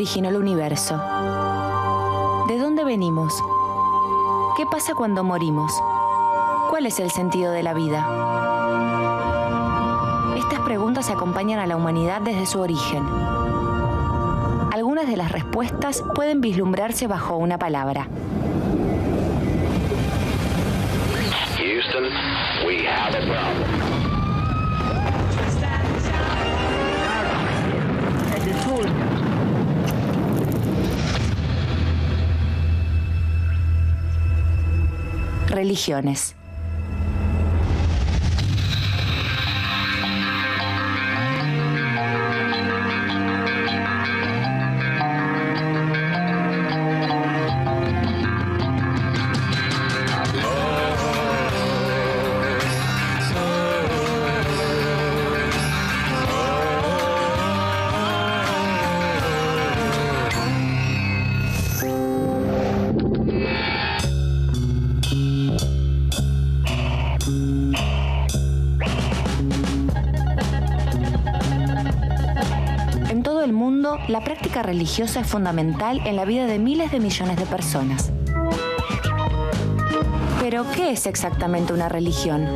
originó el universo? ¿De dónde venimos? ¿Qué pasa cuando morimos? ¿Cuál es el sentido de la vida? Estas preguntas acompañan a la humanidad desde su origen. Algunas de las respuestas pueden vislumbrarse bajo una palabra. Houston, we have a problem. Religiones. En todo el mundo, la práctica religiosa es fundamental en la vida de miles de millones de personas. Pero, ¿qué es exactamente una religión?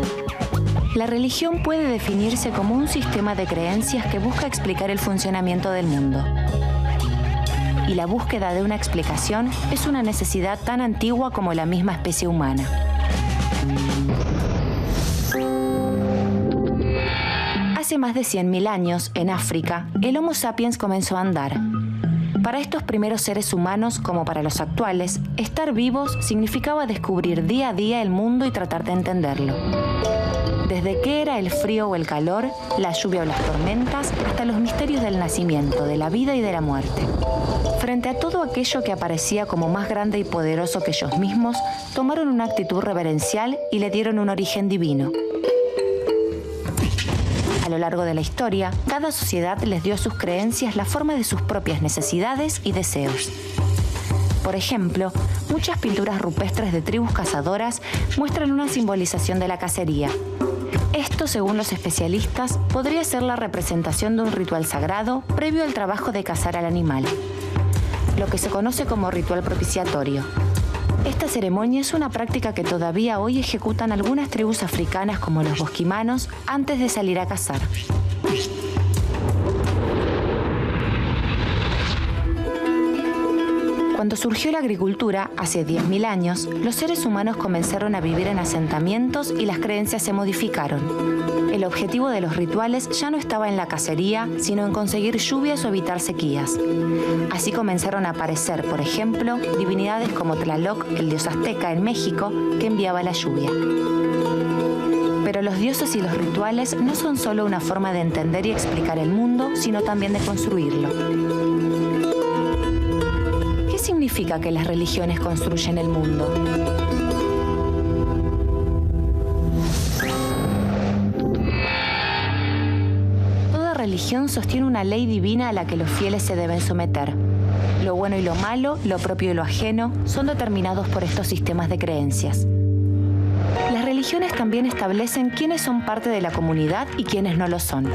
La religión puede definirse como un sistema de creencias que busca explicar el funcionamiento del mundo. Y la búsqueda de una explicación es una necesidad tan antigua como la misma especie humana. Hace más de 100.000 años, en África, el Homo sapiens comenzó a andar. Para estos primeros seres humanos, como para los actuales, estar vivos significaba descubrir día a día el mundo y tratar de entenderlo. Desde qué era el frío o el calor, la lluvia o las tormentas, hasta los misterios del nacimiento, de la vida y de la muerte. Frente a todo aquello que aparecía como más grande y poderoso que ellos mismos, tomaron una actitud reverencial y le dieron un origen divino. A lo largo de la historia, cada sociedad les dio a sus creencias la forma de sus propias necesidades y deseos. Por ejemplo, muchas pinturas rupestres de tribus cazadoras muestran una simbolización de la cacería. Esto, según los especialistas, podría ser la representación de un ritual sagrado previo al trabajo de cazar al animal, lo que se conoce como ritual propiciatorio. Esta ceremonia es una práctica que todavía hoy ejecutan algunas tribus africanas como los bosquimanos antes de salir a cazar. Cuando surgió la agricultura, hace 10.000 años, los seres humanos comenzaron a vivir en asentamientos y las creencias se modificaron. El objetivo de los rituales ya no estaba en la cacería, sino en conseguir lluvias o evitar sequías. Así comenzaron a aparecer, por ejemplo, divinidades como Tlaloc, el dios azteca en México, que enviaba la lluvia. Pero los dioses y los rituales no son solo una forma de entender y explicar el mundo, sino también de construirlo. ¿Qué significa que las religiones construyen el mundo? Toda religión sostiene una ley divina a la que los fieles se deben someter. Lo bueno y lo malo, lo propio y lo ajeno, son determinados por estos sistemas de creencias. Las religiones también establecen quiénes son parte de la comunidad y quiénes no lo son.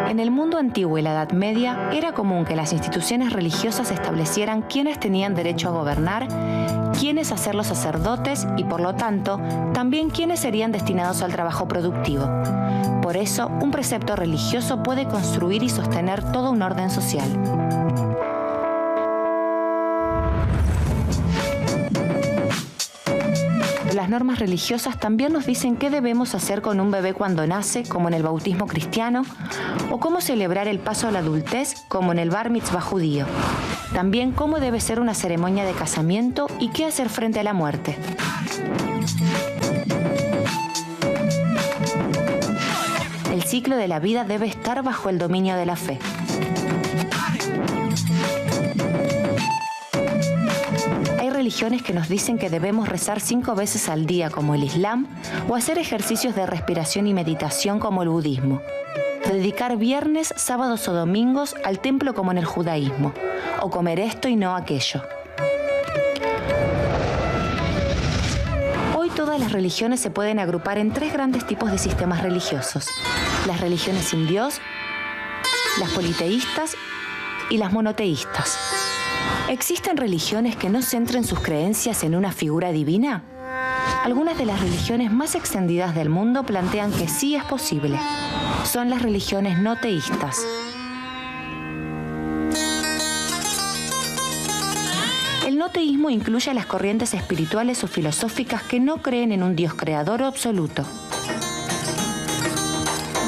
En el mundo antiguo y la Edad Media, era común que las instituciones religiosas establecieran quiénes tenían derecho a gobernar, quiénes a ser los sacerdotes y, por lo tanto, también quiénes serían destinados al trabajo productivo. Por eso, un precepto religioso puede construir y sostener todo un orden social. Las normas religiosas también nos dicen qué debemos hacer con un bebé cuando nace, como en el bautismo cristiano, o cómo celebrar el paso a la adultez, como en el bar mitzvah judío. También cómo debe ser una ceremonia de casamiento y qué hacer frente a la muerte. El ciclo de la vida debe estar bajo el dominio de la fe. religiones que nos dicen que debemos rezar 5 veces al día como el Islam o hacer ejercicios de respiración y meditación como el budismo. Dedicar viernes, sábados o domingos al templo como en el judaísmo, o comer esto y no aquello. Hoy todas las religiones se pueden agrupar en 3 grandes tipos de sistemas religiosos: las religiones sin Dios, las politeístas y las monoteístas. ¿Existen religiones que no centren sus creencias en una figura divina? Algunas de las religiones más extendidas del mundo plantean que sí es posible. Son las religiones no teístas. El no teísmo incluye a las corrientes espirituales o filosóficas que no creen en un Dios creador o absoluto.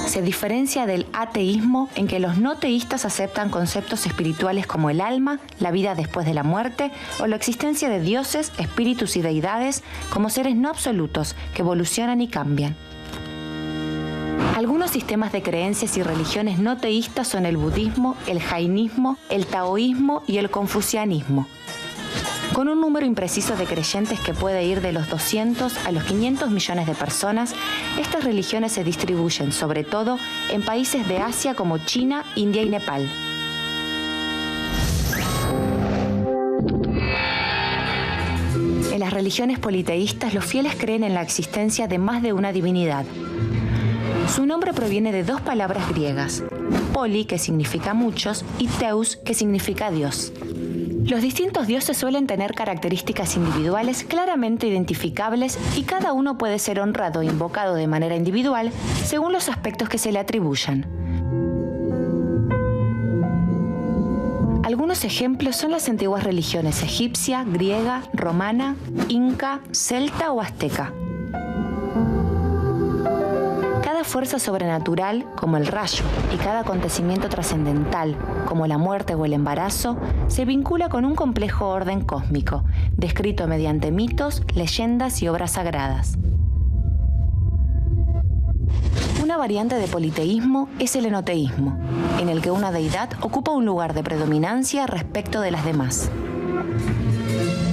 Se diferencia del ateísmo en que los no teístas aceptan conceptos espirituales como el alma, la vida después de la muerte o la existencia de dioses, espíritus y deidades como seres no absolutos que evolucionan y cambian. Algunos sistemas de creencias y religiones no teístas son el budismo, el jainismo, el taoísmo y el confucianismo. Con un número impreciso de creyentes que puede ir de los 200 a los 500 millones de personas, estas religiones se distribuyen sobre todo en países de Asia como China, India y Nepal. En las religiones politeístas, los fieles creen en la existencia de más de una divinidad. Su nombre proviene de 2 palabras griegas: poli, que significa muchos, y teus, que significa Dios. Los distintos dioses suelen tener características individuales claramente identificables y cada uno puede ser honrado e invocado de manera individual según los aspectos que se le atribuyan. Algunos ejemplos son las antiguas religiones egipcia, griega, romana, inca, celta o azteca. Cada fuerza sobrenatural, como el rayo, y cada acontecimiento trascendental, como la muerte o el embarazo, se vincula con un complejo orden cósmico, descrito mediante mitos, leyendas y obras sagradas. Una variante de politeísmo es el enoteísmo, en el que una deidad ocupa un lugar de predominancia respecto de las demás.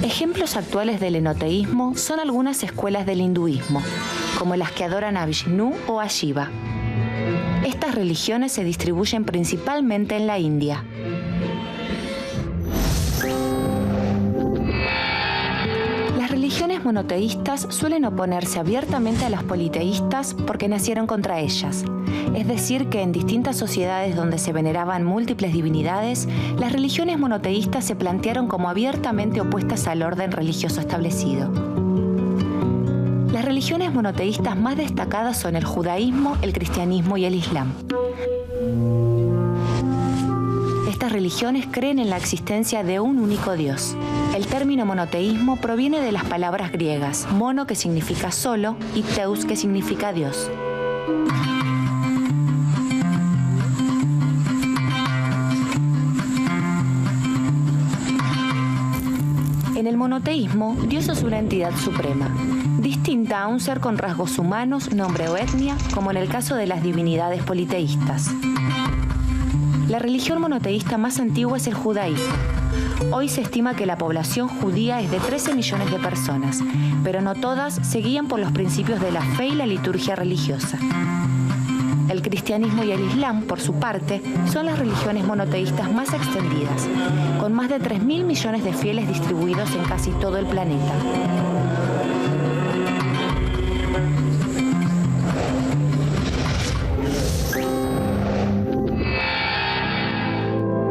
Ejemplos actuales del enoteísmo son algunas escuelas del hinduismo, como las que adoran a Vishnu o a Shiva. Estas religiones se distribuyen principalmente en la India. Las religiones monoteístas suelen oponerse abiertamente a las politeístas porque nacieron contra ellas. Es decir, que en distintas sociedades donde se veneraban múltiples divinidades, las religiones monoteístas se plantearon como abiertamente opuestas al orden religioso establecido. Las religiones monoteístas más destacadas son el judaísmo, el cristianismo y el islam. Estas religiones creen en la existencia de un único Dios. El término monoteísmo proviene de las palabras griegas, mono, que significa solo, y teus, que significa Dios. En el monoteísmo, Dios es una entidad suprema, distinta a un ser con rasgos humanos, nombre o etnia, como en el caso de las divinidades politeístas. La religión monoteísta más antigua es el judaísmo. Hoy se estima que la población judía es de 13 millones de personas, pero no todas se guían por los principios de la fe y la liturgia religiosa. El cristianismo y el islam, por su parte, son las religiones monoteístas más extendidas, con más de 3.000 millones de fieles distribuidos en casi todo el planeta.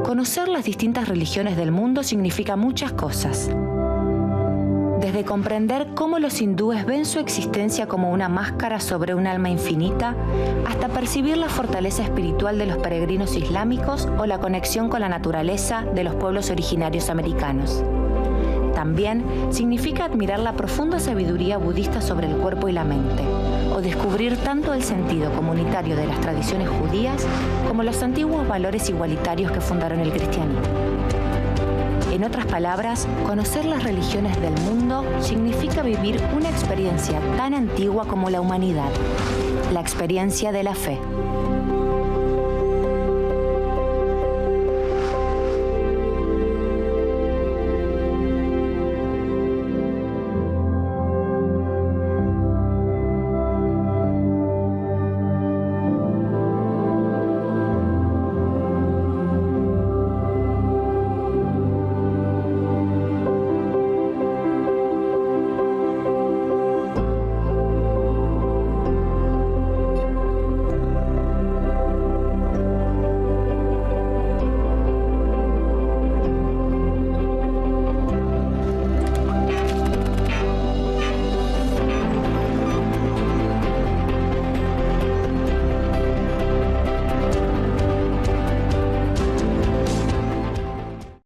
Conocer las distintas religiones del mundo significa muchas cosas. Desde comprender cómo los hindúes ven su existencia como una máscara sobre un alma infinita, hasta percibir la fortaleza espiritual de los peregrinos islámicos o la conexión con la naturaleza de los pueblos originarios americanos. También significa admirar la profunda sabiduría budista sobre el cuerpo y la mente, o descubrir tanto el sentido comunitario de las tradiciones judías como los antiguos valores igualitarios que fundaron el cristianismo. En otras palabras, conocer las religiones del mundo significa vivir una experiencia tan antigua como la humanidad, la experiencia de la fe.